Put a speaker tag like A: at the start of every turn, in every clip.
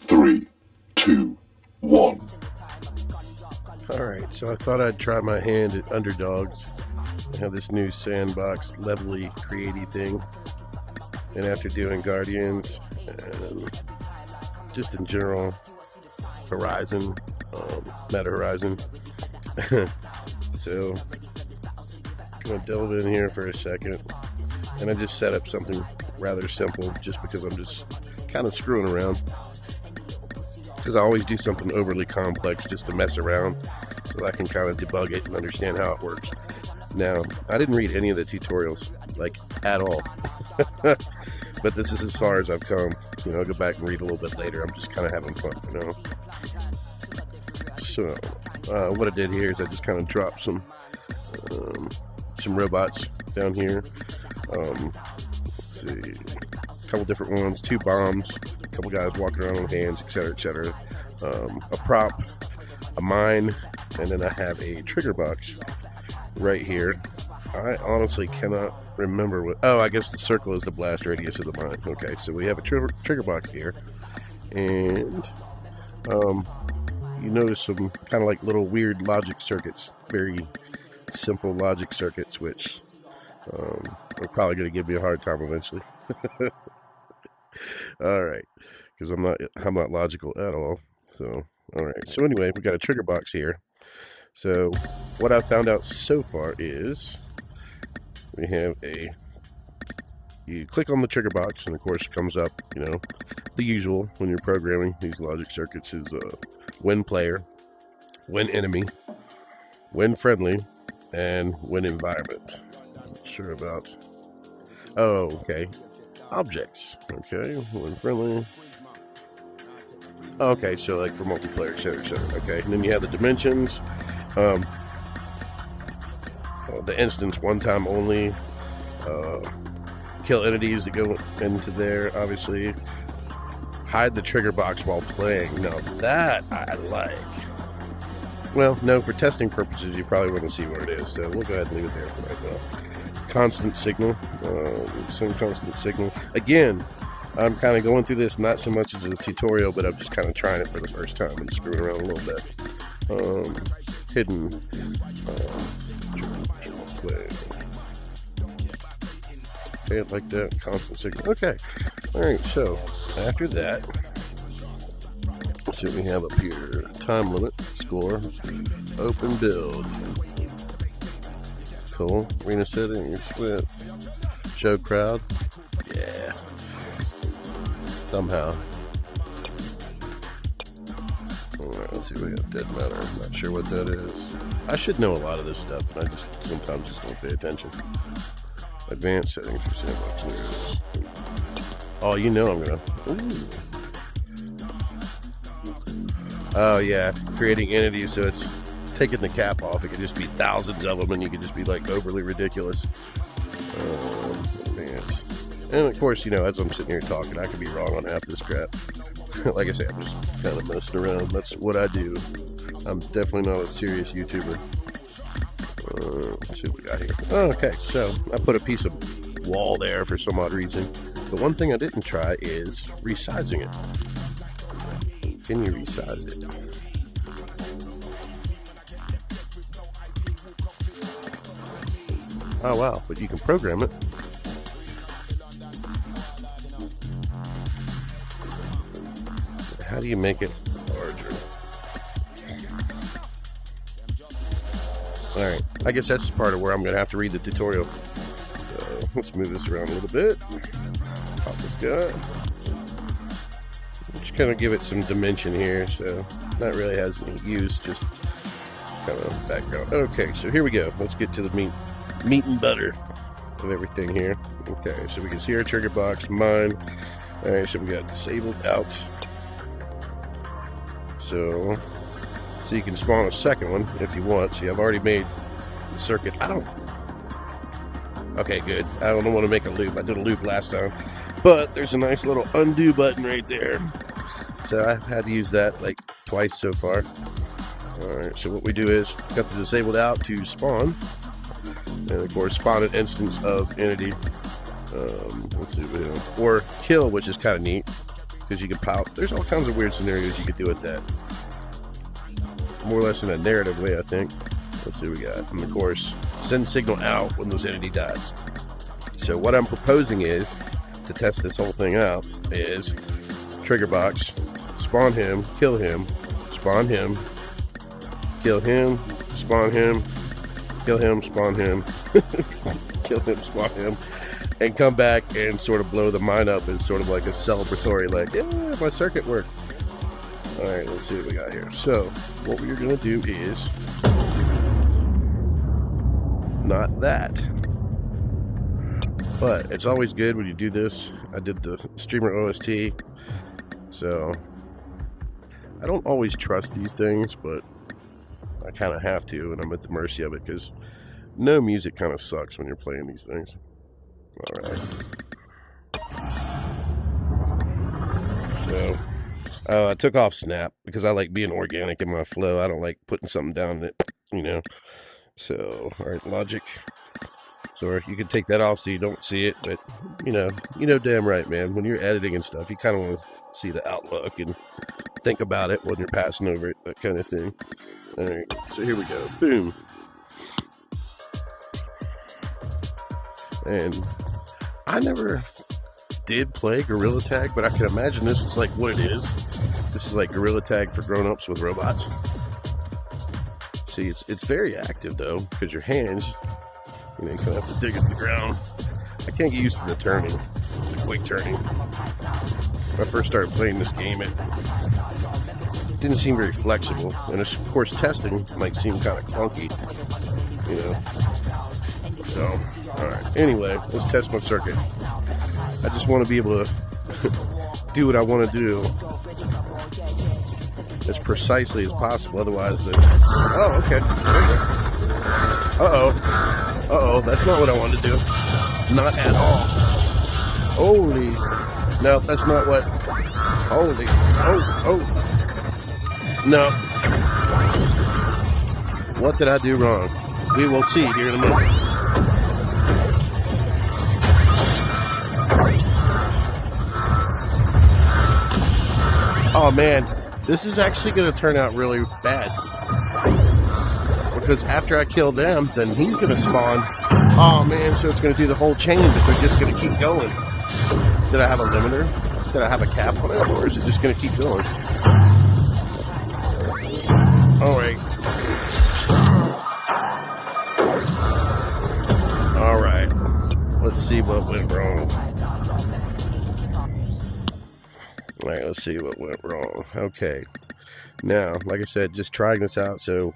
A: 3, 2, 1.
B: Alright, so I thought I'd try my hand at Underdogs. I have this new Sandbox levelly creaty thing. And after doing Guardians and just in general Horizon, Meta Horizon. So I'm going to delve in here for a second. And I just set up something rather simple just because I'm just kind of screwing around. Because I always do something overly complex just to mess around so that I can kind of debug it and understand how it works. Now, I didn't read any of the tutorials, like, at all. But this is as far as I've come. You know, I'll go back and read a little bit later. I'm just kind of having fun, you know. So, what I did here is I just kind of dropped some robots down here. Let's see, a couple different ones, 2 bombs, a couple guys walking around on hands, etc., etc. A prop, a mine, and then I have a trigger box right here. I honestly cannot remember what. Oh, I guess the circle is the blast radius of the mine. Okay, so we have a trigger box here, and you notice some kind of like little weird logic circuits, very simple logic circuits, which are probably going to give me a hard time eventually. All right, because I'm not logical at all. So, all right. So anyway, we got a trigger box here. So what I've found out so far is we have you click on the trigger box, and of course it comes up, you know, the usual when you're programming these logic circuits is when player, when enemy, when friendly, and when environment. Not sure about. Oh, okay. Objects. Okay, when friendly. Okay, so like for multiplayer, etc., etc. Okay, and then you have the dimensions. The instance, one time only. Kill entities that go into there, obviously. Hide the trigger box while playing. Now that I like. Well, no, for testing purposes, you probably wouldn't see what it is, so we'll go ahead and leave it there for right now. Constant signal. Some constant signal. Again, I'm kind of going through this not so much as a tutorial, but I'm just kind of trying it for the first time and screwing around a little bit. Hidden play. Okay, like that. Constant signal. Okay. Alright, so after that, let's see what we have up here. Time limit, score, open build. Cool. Arena settings with show crowd. Yeah. Somehow. Alright, let's see what we got. Dead matter. I'm not sure what that is. I should know a lot of this stuff, and I sometimes just don't pay attention. Advanced settings for Sandbox news. Oh, you know I'm gonna. Ooh. Oh yeah, creating entities so it's taking the cap off. It could just be thousands of them, and you could just be like overly ridiculous. Advanced. And of course, you know, as I'm sitting here talking, I could be wrong on half this crap. Like I say, I'm just kind of messing around. That's what I do. I'm definitely not a serious YouTuber. Let's see what we got here. Oh, okay, so I put a piece of wall there for some odd reason. The one thing I didn't try is resizing it. Can you resize it? Oh wow, but you can program it. How do you make it larger? Alright, I guess that's part of where I'm going to have to read the tutorial. So, let's move this around a little bit. Pop this guy. Just kind of give it some dimension here, so that really has any use, just kind of background. Okay, so here we go. Let's get to the meat and butter of everything here. Okay, so we can see our trigger box, mine. Alright, so we got disabled out. So you can spawn a second one if you want. See, I've already made the circuit. Okay, good. I don't want to make a loop. I did a loop last time. But there's a nice little undo button right there. So I've had to use that like twice so far. Alright, so what we do is got the disabled out to spawn. And of course, spawn an instance of entity. Let's see, or kill, which is kind of neat. because you can power. There's all kinds of weird scenarios you could do with that. More or less in a narrative way, I think. Let's see what we got. And of course, send signal out when those entity dies. So what I'm proposing is, to test this whole thing out, is trigger box, spawn him, kill him, spawn him, kill him, spawn him, kill him, spawn him, kill him, spawn him, and come back and sort of blow the mine up as sort of like a celebratory, like, yeah, my circuit worked. Alright, let's see what we got here. So, what we're going to do is not that. But it's always good when you do this. I did the streamer OST, so I don't always trust these things, but I kind of have to, and I'm at the mercy of it, because no music kind of sucks when you're playing these things. Alright. So, I took off Snap, because I like being organic in my flow. I don't like putting something down that, you know. So, alright, Logic. So you can take that off so you don't see it, but, you know damn right, man. When you're editing and stuff, you kind of want to see the outlook and think about it when you're passing over it, that kind of thing. Alright, so here we go. Boom. And I never did play Gorilla Tag, but I can imagine this is like what it is. This is like Gorilla Tag for grown-ups with robots. See, it's very active, though, because your hands, you kind of have to dig at the ground. I can't get used to the turning, the quick turning. When I first started playing this game, it didn't seem very flexible. And of course, testing might seem kind of clunky, So, alright. Anyway, let's test my circuit. I just want to be able to do what I want to do as precisely as possible. Otherwise, oh, okay. Uh-oh, that's not what I wanted to do. Not at all. Holy. No, that's not what. Holy. Oh. No. What did I do wrong? We will see here in a minute. Oh man, this is actually going to turn out really bad. Because after I kill them, then he's going to spawn. Oh man, so it's going to do the whole chain, but they're just going to keep going. Did I have a limiter? Did I have a cap on it? Or is it just going to keep going? Alright. Alright. Let's see what went wrong. Alright, let's see what went wrong. Okay. Now, like I said, just trying this out. So,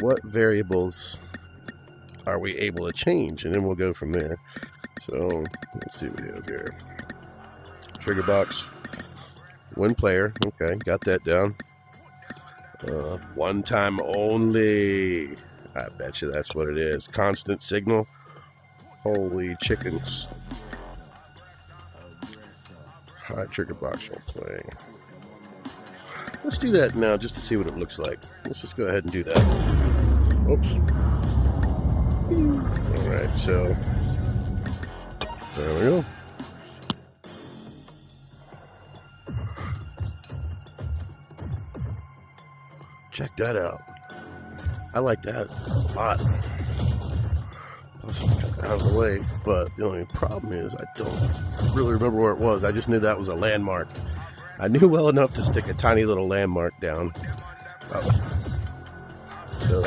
B: what variables are we able to change? And then we'll go from there. So, let's see what we have here. Trigger box. One player. Okay, got that down. One time only. I bet you that's what it is. Constant signal. Holy chickens. Alright, trigger box will play. Let's do that now just to see what it looks like. Let's just go ahead and do that. Oops. Alright, so there we go. Check that out. I like that a lot. Plus it's kind of out of the way, but the only problem is I don't really remember where it was. I just knew that was a landmark. I knew well enough to stick a tiny little landmark down. So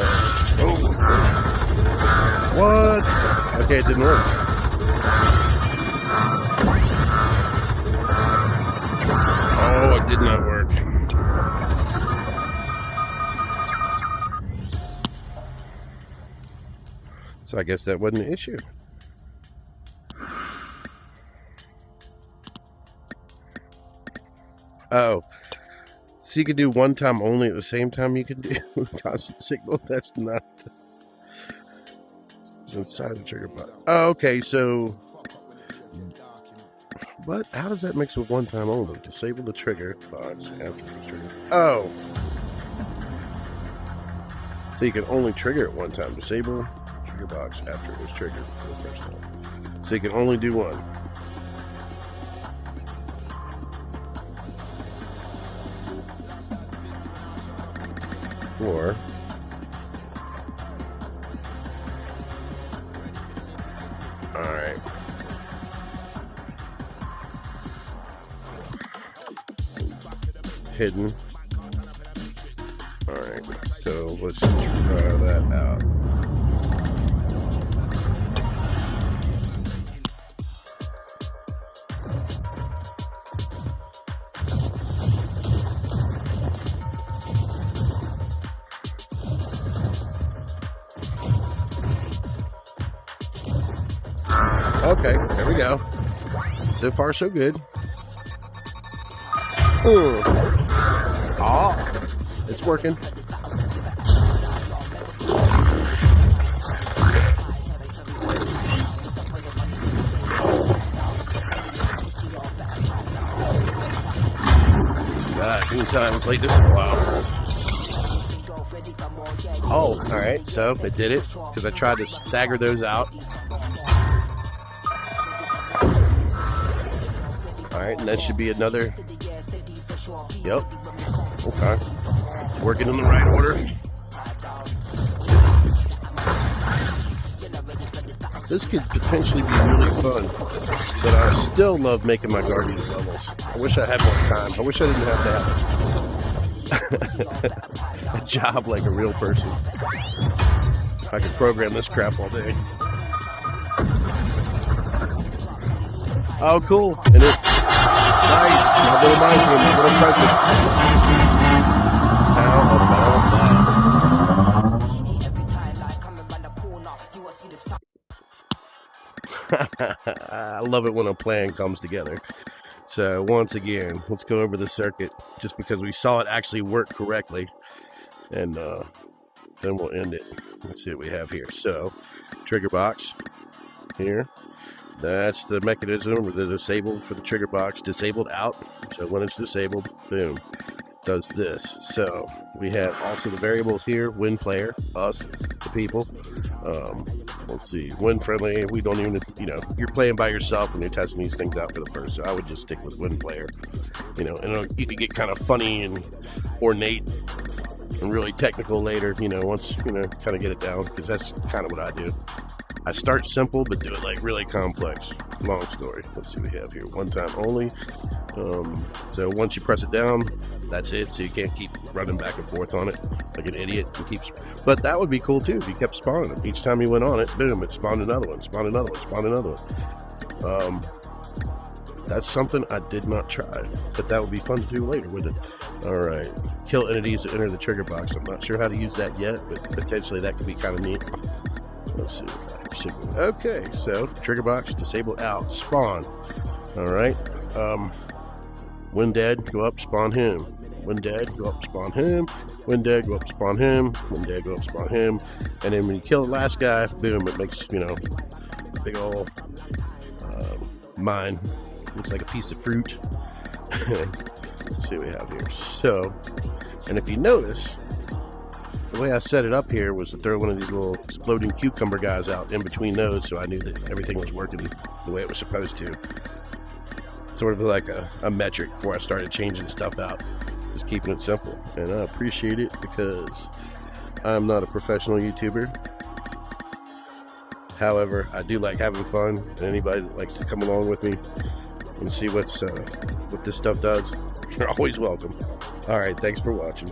B: what? Okay, it didn't work. Oh, it did not work. So I guess that wasn't an issue. Oh, so you can do one time only at the same time you can do constant signal? That's not it's inside the trigger box. Oh, okay, so what? How does that mix with one time only? Disable the trigger box after the trigger. Oh, so you can only trigger it one time. Disable trigger box after it was triggered for the first time. So you can only do one. Or alright. Hidden. Alright, so let's try that out. Okay, there we go. So far, so good. Oh, it's working. God, anytime I haven't played this in a while. Oh, alright, so it did it because I tried to stagger those out. Alright, and that should be another. Yep. Okay. Working in the right order. This could potentially be really fun, but I still love making my Guardians levels. I wish I had more time. I wish I didn't have to have a job like a real person. I could program this crap all day. Oh, cool. And it, nice. My little mind game, my little present. How about that? I love it when a plan comes together. So once again, let's go over the circuit just because we saw it actually work correctly. And then we'll end it. Let's see what we have here. So, trigger box here. That's the mechanism where they're disabled for the trigger box. Disabled out. So when it's disabled, boom, does this. So we have also the variables here. Wind player, us, the people. Let's see, wind friendly. We don't even, you're playing by yourself when you're testing these things out for the first. So I would just stick with wind player. And you can get kind of funny and ornate and really technical later. Once kind of get it down, because that's kind of what I do. I start simple, but do it like really complex. Long story. Let's see what we have here. One time only. So once you press it down, that's it. So you can't keep running back and forth on it like an idiot. But that would be cool too if you kept spawning them. Each time you went on it, boom, it spawned another one, spawned another one, spawned another one. That's something I did not try, but that would be fun to do later, wouldn't it? All right. Kill entities to enter the trigger box. I'm not sure how to use that yet, but potentially that could be kind of neat. Let's see. Okay, so trigger box, disable out, spawn. All right. When dead, go up, spawn him. When dead, go up, spawn him. When dead, go up, spawn him. When dead, go up, spawn him. And then when you kill the last guy, boom, it makes, big old mine. Looks like a piece of fruit. Let's see what we have here. So, and if you notice, the way I set it up here was to throw one of these little exploding cucumber guys out in between those, so I knew that everything was working the way it was supposed to. Sort of like a metric before I started changing stuff out. Just keeping it simple. And I appreciate it because I'm not a professional YouTuber. However, I do like having fun, and anybody that likes to come along with me and see what this stuff does, you're always welcome. All right, thanks for watching.